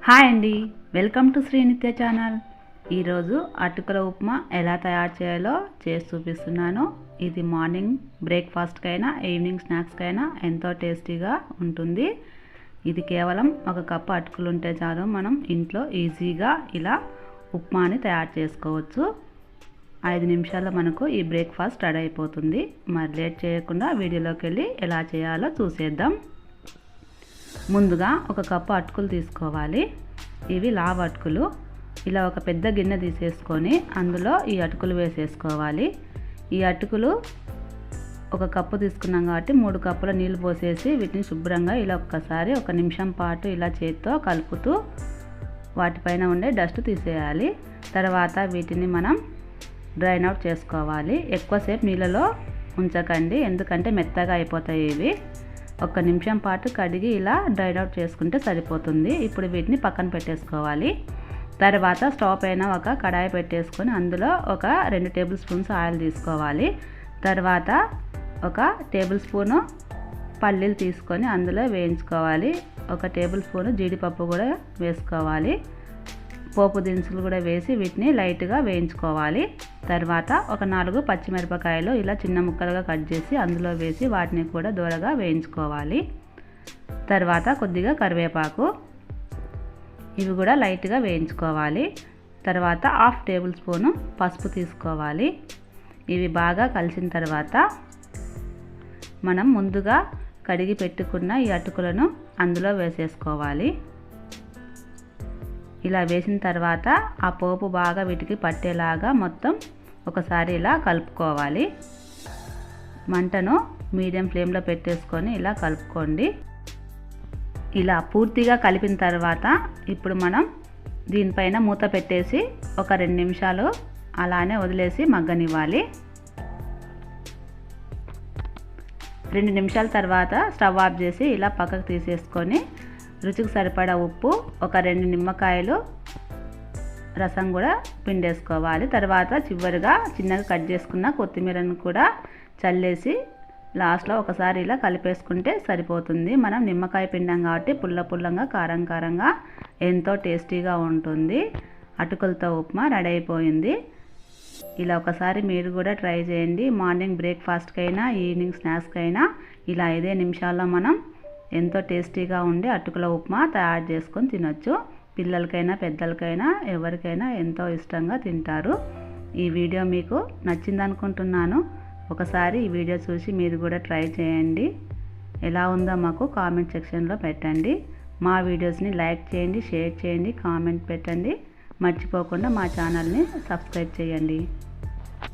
Hi అండి, welcome to Srinitya channel. ఈరోజు అటుకుల ఉప్మా ఎలా తయారు చేయాలో చేసి చూపిస్తున్నాను. ఇది మార్నింగ్ బ్రేక్ఫాస్ట్కైనా ఈవినింగ్ స్నాక్స్కైనా ఎంతో టేస్టీగా ఉంటుంది. ఇది కేవలం ఒక కప్పు అటుకులు ఉంటే చాలు, మనం ఇంట్లో ఈజీగా ఇలా ఉప్మాని తయారు చేసుకోవచ్చు. 5 నిమిషాల్లో మనకు ఈ బ్రేక్ఫాస్ట్ రెడీ అయిపోతుంది. మరి లేట్ చేయకుండా వీడియోలోకి వెళ్ళి ఎలా చేయాలో చూసేద్దాం. ముందుగా ఒక కప్పు అటుకులు తీసుకోవాలి. ఇవి లావు అటుకులు. ఇలా ఒక పెద్ద గిన్నె తీసేసుకొని అందులో ఈ అటుకులు వేసేసుకోవాలి. ఈ అటుకులు ఒక కప్పు తీసుకున్నాం కాబట్టి 3 కప్పుల నీళ్ళు పోసేసి వీటిని శుభ్రంగా ఇలా ఒక్కసారి 1 నిమిషం పాటు ఇలా చేత్తో కలుపుతూ వాటిపైన ఉండే డస్ట్ తీసేయాలి. తర్వాత వీటిని మనం డ్రైన్ అవుట్ చేసుకోవాలి. ఎక్కువసేపు నీళ్ళలో ఉంచకండి, ఎందుకంటే మెత్తగా అయిపోతాయి ఇవి. 1 నిమిషం పాటు కడిగి ఇలా డ్రైన్ అవుట్ చేసుకుంటే సరిపోతుంది. ఇప్పుడు వీటిని పక్కన పెట్టేసుకోవాలి. తర్వాత స్టవ్ పైన ఒక కడాయి పెట్టేసుకొని అందులో ఒక 2 టేబుల్ స్పూన్స్ ఆయిల్ తీసుకోవాలి. తర్వాత ఒక టేబుల్ స్పూను పల్లీలు తీసుకొని అందులో వేయించుకోవాలి. 1 టేబుల్ స్పూను జీడిపప్పు కూడా వేసుకోవాలి. పోపు దినుసులు కూడా వేసి వీటిని లైట్గా వేయించుకోవాలి. తర్వాత ఒక 4 పచ్చిమిరపకాయలు ఇలా చిన్న ముక్కలుగా కట్ చేసి అందులో వేసి వాటిని కూడా దూరగా వేయించుకోవాలి. తర్వాత కొద్దిగా కరివేపాకు, ఇవి కూడా లైట్గా వేయించుకోవాలి. తర్వాత 1/2 టేబుల్ స్పూను పసుపు తీసుకోవాలి. ఇవి బాగా కలిసిన తర్వాత మనం ముందుగా కడిగి పెట్టుకున్న ఈ అటుకులను అందులో వేసేసుకోవాలి. ఇలా వేసిన తర్వాత ఆ పోపు బాగా వీటికి పట్టేలాగా మొత్తం ఒకసారి ఇలా కలుపుకోవాలి. మంటను మీడియం ఫ్లేమ్లో పెట్టేసుకొని ఇలా కలుపుకోండి. ఇలా పూర్తిగా కలిపిన తర్వాత ఇప్పుడు మనం దీనిపైన మూత పెట్టేసి ఒక 2 నిమిషాలు అలానే వదిలేసి మగ్గనివ్వాలి. 2 నిమిషాల తర్వాత స్టవ్ ఆఫ్ చేసి ఇలా పక్కకు తీసేసుకొని రుచికి సరిపడా ఉప్పు, ఒక 2 నిమ్మకాయలు రసం కూడా పిండేసుకోవాలి. తర్వాత చివరిగా చిన్నగా కట్ చేసుకున్న కొత్తిమీరను కూడా చల్లేసి లాస్ట్లో ఒకసారి ఇలా కలిపేసుకుంటే సరిపోతుంది. మనం నిమ్మకాయ పిండాం కాబట్టి పుల్లంగా కారంగా ఎంతో టేస్టీగా ఉంటుంది. అటుకులతో ఉప్మా రెడీ అయిపోయింది. ఇలా ఒకసారి మీరు కూడా ట్రై చేయండి. మార్నింగ్ బ్రేక్ఫాస్ట్కైనా ఈవినింగ్ స్నాక్స్కైనా ఇలా 5 నిమిషాల్లో మనం ఎంతో టేస్టీగా ఉండే అటుకుల ఉప్మా తయారు చేసుకొని తినొచ్చు. పిల్లలకైనా పెద్దలకైనా ఎవరికైనా ఎంతో ఇష్టంగా తింటారు. ఈ వీడియో మీకు నచ్చింది అనుకుంటున్నాను. ఒకసారి ఈ వీడియో చూసి మీరు కూడా ట్రై చేయండి. ఎలా ఉందో మాకు కామెంట్ సెక్షన్లో పెట్టండి. మా వీడియోస్ని లైక్ చేయండి, షేర్ చేయండి, కామెంట్ పెట్టండి. మర్చిపోకుండా మా ఛానల్ని సబ్స్క్రైబ్ చేయండి.